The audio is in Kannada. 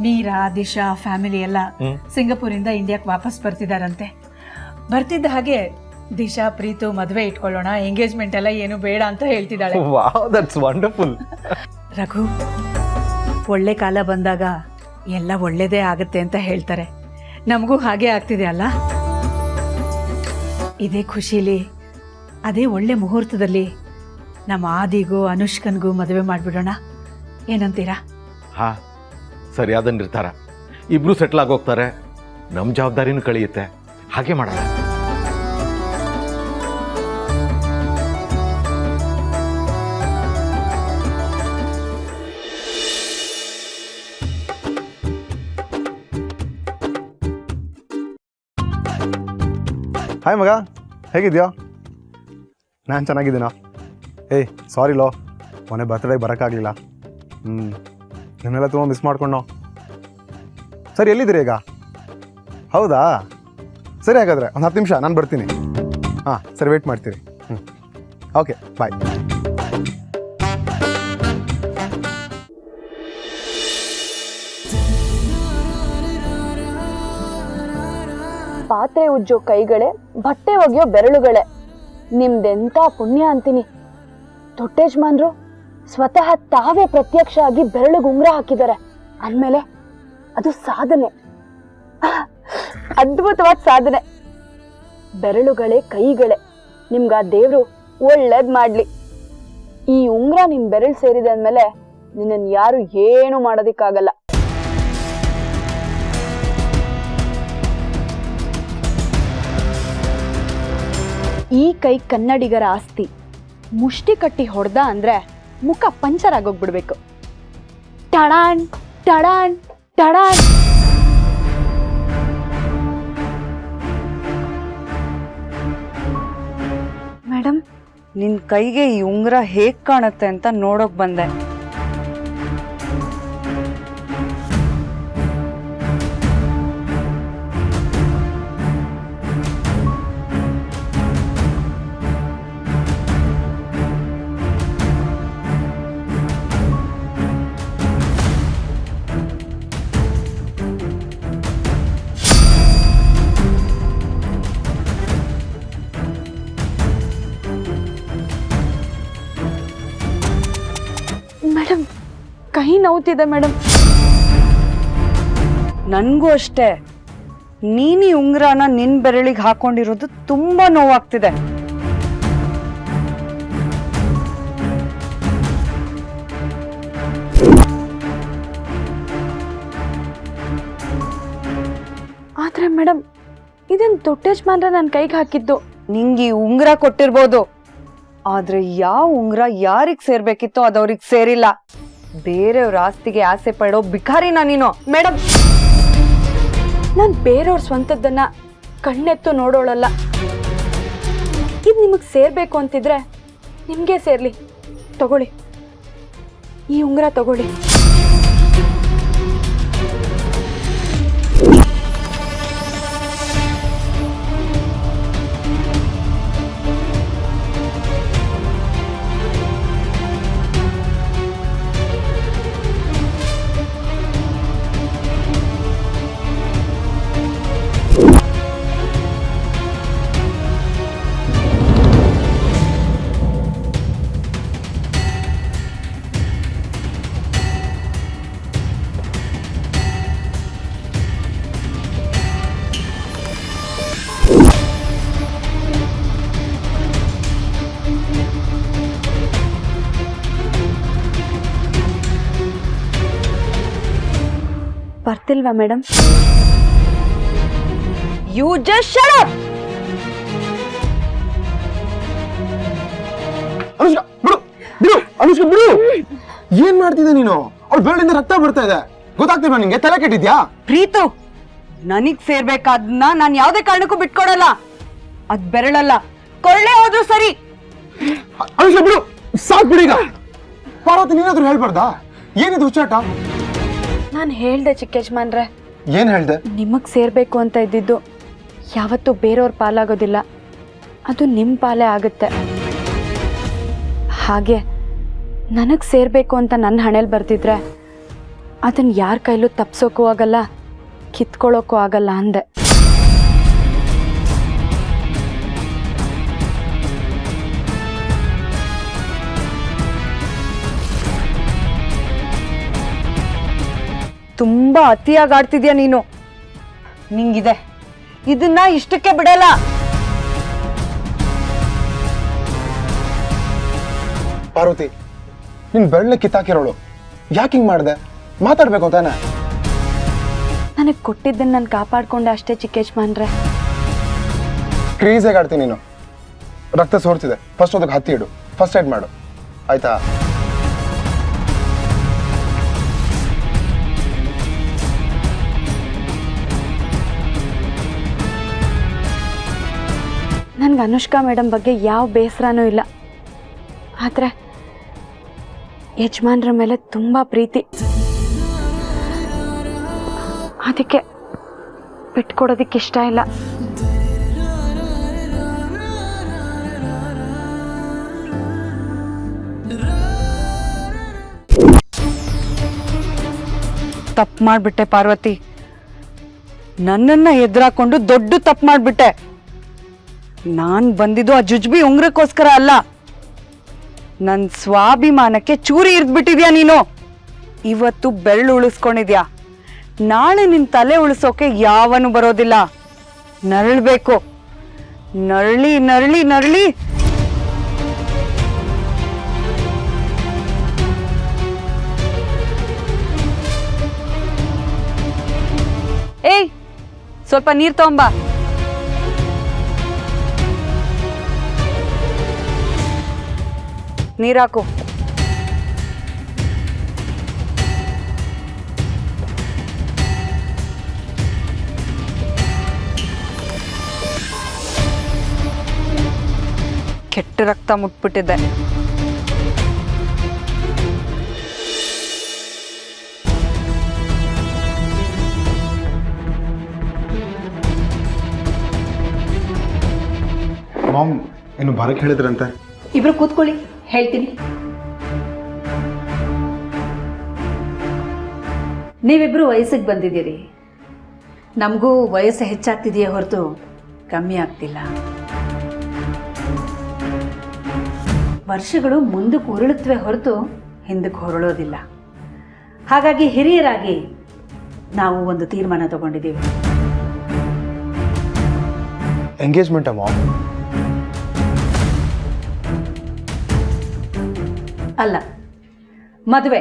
ಮೀರಾ ದಿಶಾ ಫ್ಯಾಮಿಲಿ ಎಲ್ಲ ಸಿಂಗಪೂರಿಂದ ಇಂಡಿಯಾಕ್ಕೆ ವಾಪಸ್ ಬರ್ತಿದಾರಂತೆ. ಬರ್ತಿದ್ದ ಹಾಗೆ ದಿಶಾ ಪ್ರೀತು ಮದುವೆ ಇಟ್ಕೊಳ್ಳೋಣ, ಎಂಗೇಜ್ಮೆಂಟ್ ಎಲ್ಲ ಏನು ಬೇಡ ಅಂತ ಹೇಳ್ತಿದ್ದಾಳೆ. Wow, that's wonderful. ರಘು, ಒಳ್ಳೆ ಕಾಲ ಬಂದಾಗ ಎಲ್ಲ ಒಳ್ಳೇದೇ ಆಗುತ್ತೆ ಅಂತ ಹೇಳ್ತಾರೆ. ನಮಗೂ ಹಾಗೆ ಆಗ್ತಿದೆ ಅಲ್ಲ. ಇದೇ ಖುಷಿಲಿ ಅದೇ ಒಳ್ಳೆ ಮುಹೂರ್ತದಲ್ಲಿ ನಮ್ಮ ಆದಿಗೂ ಅನುಷ್ಕನ್ಗೂ ಮದುವೆ ಮಾಡಿಬಿಡೋಣ, ಏನಂತೀರಾ? ಹಾ, ಸರಿಯಾದ ನಿರ್ಧಾರ. ಇಬ್ರು ಸೆಟ್ಲ್ ಆಗೋಗ್ತಾರೆ, ನಮ್ಮ ಜವಾಬ್ದಾರಿನೂ ಕಳೆಯುತ್ತೆ. ಹಾಗೆ ಮಾಡೋಣ. ಹಾಯ್ ಮಗ, ಹೇಗಿದ್ಯಾ? ನಾನು ಚೆನ್ನಾಗಿದ್ದೀನೋ. ಏಯ್ ಸಾರಿ ಲೋ, ಮೊನ್ನೆ ಬರ್ತ್ಡೇಗೆ ಬರೋಕ್ಕಾಗಲಿಲ್ಲ. ನಿನ್ನೆಲ್ಲ ತುಂಬ ಮಿಸ್ ಮಾಡ್ಕೊಂಡು. ಸರಿ, ಎಲ್ಲಿದ್ದೀರಿ ಈಗ? ಹೌದಾ, ಸರಿ, ಹಾಗಾದರೆ ಒಂದು 10 ನಿಮಿಷ ನಾನು ಬರ್ತೀನಿ. ಹಾಂ ಸರಿ, ವೆಯ್ಟ್ ಮಾಡ್ತೀರಿ. ಓಕೆ, ಬಾಯ್. ಪಾತ್ರೆ ಉಜ್ಜೋ ಕೈಗಳೇ, ಬಟ್ಟೆ ಒಗೆಯೋ ಬೆರಳುಗಳೇ, ನಿಮ್ದೆಂತ ಪುಣ್ಯ ಅಂತೀನಿ. ದೊಡ್ಡಯಜಮಾನ್ರು ಸ್ವತಃ ತಾವೇ ಪ್ರತ್ಯಕ್ಷ ಆಗಿ ಬೆರಳಿಗೆ ಉಂಗುರ ಹಾಕಿದ್ದಾರೆ ಅಂದಮೇಲೆ ಅದು ಸಾಧನೆ, ಅದ್ಭುತವಾದ ಸಾಧನೆ. ಬೆರಳುಗಳೇ ಕೈಗಳೇ, ನಿಮ್ಗ ದೇವ್ರು ಒಳ್ಳೇದ್ ಮಾಡ್ಲಿ. ಈ ಉಂಗುರ ನಿನ್ ಬೆರಳು ಸೇರಿದೆ ಅಂದ್ಮೇಲೆ ನಿನ್ನನ್ ಯಾರು ಏನು ಮಾಡೋದಿಕ್ಕಾಗಲ್ಲ. ಈ ಕೈ ಕನ್ನಡಿಗರ ಆಸ್ತಿ. ಮುಷ್ಟಿ ಕಟ್ಟಿ ಹೊಡೆದ ಅಂದ್ರೆ ಮುಖ ಪಂಚರ್ ಆಗೋಗ್ಬಿಡ್ಬೇಕು. ಟಡಾನ್ ಟಡಾನ್ ಟಡಾನ್. ಮೇಡಮ್, ನಿನ್ ಕೈಗೆ ಈ ಉಂಗುರ ಹೇಗ್ ಕಾಣುತ್ತೆ ಅಂತ ನೋಡೋಕ್ ಬಂದೆ. ಮೇಡಮ್, ಕೈ ನೋವ್ತಿದೆ ಮೇಡಮ್. ನನ್ಗೂ ಅಷ್ಟೇ. ನೀನಿ ಉಂಗುರನ ನಿನ್ ಬೆರಳಿಗೆ ಹಾಕೊಂಡಿರೋದು ತುಂಬಾ ನೋವಾಗ್ತಿದೆ. ಆದ್ರೆ ಮೇಡಮ್, ಇದನ್ ದೊಡ್ಡಯಜಮಾನ್ರ ನನ್ನ ಕೈಗೆ ಹಾಕಿದ್ದು. ನಿಂಗೆ ಈ ಉಂಗುರ ಕೊಟ್ಟಿರ್ಬೋದು, ಆದ್ರೆ ಯಾವ ಉಂಗುರ ಯಾರಿಗ್ ಸೇರ್ಬೇಕಿತ್ತೋ ಅದವ್ರಿಗೆ ಸೇರಿಲ್ಲ. ಬೇರೆಯವ್ರ ಆಸ್ತಿಗೆ ಆಸೆ ಪಡೋ ಬಿಕಾರಿನ ನೀನು. ಮೇಡಮ್, ನಾನು ಬೇರೆಯವ್ರ ಸ್ವಂತದ್ದನ್ನ ಕಣ್ಣೆತ್ತು ನೋಡೋಳಲ್ಲ. ಇದು ನಿಮಗೆ ಸೇರ್ಬೇಕು ಅಂತಿದ್ರೆ ನಿಮ್ಗೆ ಸೇರ್ಲಿ. ತಗೊಳ್ಳಿ, ಈ ಉಂಗುರ ತಗೊಳ್ಳಿ. ಬರ್ತಿಲ್ವಾ madam? You just shut up. Anushka, ಬಿಡು ಬಿಡು, ಅನುಷ್ಕಾ ಬಿಡು. ಏನ್ ಮಾಡ್ತಿದ್ದೆ ನೀನು? ಅವ್ಳ ಬೆರಳಿಂದ ರಕ್ತ ಬರ್ತಾ ಇದೆ, ಗೊತ್ತಾಗ್ತಿಲ್ವಾ ನಿಂಗೆ? ತಲೆ ಕೆಟ್ಟಿದ್ಯಾ? ಪ್ರೀತು, ನನಗ್ ಸೇರ್ಬೇಕಾದ್ನ ನಾನ್ ಯಾವ್ದೇ ಕಾರಣಕ್ಕೂ ಬಿಟ್ಕೊಡಲ್ಲ. ಅದ್ ಬೆರಳಲ್ಲ, ಕೊಳ್ಳೆ ಹೋದ್ರು ಸರಿ. ಅನುಷ್ಕಾ ಬಿಡು, ಸಾಕ್ ಬಿಡೀಗ. ಪಾರ್ವತಿ, ನೀನಾದ್ರೂ ಹೇಳ್ಬಾರ್ದಾ? ಏನಿದು ಹುಚ್ಚಾಟ? ನಾನು ಹೇಳ್ದೆ ಚಿಕ್ಕಯಜಮಾನ್ರೆ. ಏನ್ ಹೇಳ್ದೆ? ನಿಮಗ್ ಸೇರ್ಬೇಕು ಅಂತ ಇದ್ದಿದ್ದು ಯಾವತ್ತೂ ಬೇರೆಯವ್ರ ಪಾಲಾಗೋದಿಲ್ಲ, ಅದು ನಿಮ್ಮ ಪಾಲೇ ಆಗುತ್ತೆ. ಹಾಗೆ ನನಗೆ ಸೇರಬೇಕು ಅಂತ ನನ್ನ ಹಣೆಯಲ್ಲಿ ಬರ್ತಿದ್ರೆ ಅದನ್ನ ಯಾರ ಕೈಲೂ ತಪ್ಸೋಕ್ಕೂ ಆಗಲ್ಲ, ಕಿತ್ಕೊಳ್ಳೋಕ್ಕೂ ಆಗಲ್ಲ ಅಂದೆ. ತುಂಬಾ ಅತಿಯಾಗಿ ಆಡ್ತಿದ್ಯಾ ನೀನು. ನಿಂಗಿದೆ, ಇದನ್ನ ಇಷ್ಟಕ್ಕೆ ಬಿಡಲ್ಲ. ಪಾರ್ವತಿ, ನಿನ್ ಬೆಳ್ಳ ಕಿತ್ತಾಕಿರೋಳು, ಯಾಕೆ ಹಿಂಗ್ ಮಾಡ್ದೆ? ಮಾತಾಡ್ಬೇಕು ತಾನೆ. ನನಗೆ ಕೊಟ್ಟಿದ್ದನ್ನು ನಾನು ಕಾಪಾಡ್ಕೊಂಡೆ ಅಷ್ಟೇ ಚಿಕ್ಕ ಯಜಮಾನ್ರೆ. ಕ್ರೀಸಾಗಿ ಆಡ್ತೀನಿ ನೀನು. ರಕ್ತ ಸೋರ್ತಿದೆ, ಫಸ್ಟ್ ಅದಕ್ಕೆ ಹತ್ತಿ ಇಡು, ಫಸ್ಟ್ ಏಡ್ ಮಾಡು, ಆಯ್ತಾ? ನನಗೆ ಅನುಷ್ಕಾ ಮೇಡಮ್ ಬಗ್ಗೆ ಯಾವ ಬೇಸರನೂ ಇಲ್ಲ. ಆದರೆ ಯಜಮಾನ್ರ ಮೇಲೆ ತುಂಬ ಪ್ರೀತಿ, ಅದಕ್ಕೆ ಬಿಟ್ಕೊಡೋದಕ್ಕೆ ಇಷ್ಟ ಇಲ್ಲ. ತಪ್ಪು ಮಾಡ್ಬಿಟ್ಟೆ ಪಾರ್ವತಿ, ನನ್ನನ್ನ ಎದುರಾಕೊಂಡು ದೊಡ್ಡ ತಪ್ಪು ಮಾಡ್ಬಿಟ್ಟೆ. ನಾನ್ ಬಂದಿದ್ದು ಆ ಜುಜ್ಬಿ ಉಂಗ್ರಕ್ಕೋಸ್ಕರ ಅಲ್ಲ, ನನ್ ಸ್ವಾಭಿಮಾನಕ್ಕೆ ಚೂರಿ ಇರ್ದ್ಬಿಟ್ಟಿದ್ಯಾ ನೀನು. ಇವತ್ತು ಬೆರಳು ಉಳಿಸ್ಕೊಂಡಿದ್ಯಾ, ನಾಳೆ ನಿನ್ ತಲೆ ಉಳಿಸೋಕೆ ಯಾವನು ಬರೋದಿಲ್ಲ. ನರಳ್ಬೇಕು, ನರಳಿ ನರಳಿ ನರಳಿ. ಏಯ್, ಸ್ವಲ್ಪ ನೀರ್ ತಗೊಂಬ. ನೀರಾಕು. ಕೆಟ್ಟ ರಕ್ತ ಮುಟ್ಬಿಟ್ಟಿದೆ. ಮಾಮ್ ಇನ್ನು ಬರಕ್ಕೆ ಹೇಳಿದ್ರಂತೆ. ಇಬ್ರು ಕೂತ್ಕೊಳ್ಳಿ, ಹೇಳ್ತೀನಿ. ನೀವಿಬ್ರು ವಯಸ್ಸಿಗೆ ಬಂದಿದ್ದೀರಿ. ನಮಗೂ ವಯಸ್ಸು ಹೆಚ್ಚಾಗ್ತಿದೆಯೇ ಹೊರತು ಕಮ್ಮಿ ಆಗ್ತಿಲ್ಲ. ವರ್ಷಗಳು ಮುಂದಕ್ಕೆ ಉರುಳುತ್ತವೆ ಹೊರತು ಹಿಂದಕ್ಕೆ ಹೊರಳೋದಿಲ್ಲ. ಹಾಗಾಗಿ ಹಿರಿಯರಾಗಿ ನಾವು ಒಂದು ತೀರ್ಮಾನ ತಗೊಂಡಿದ್ದೀವಿ. Engagement mom? ಅಲ್ಲ, ಮದುವೆ.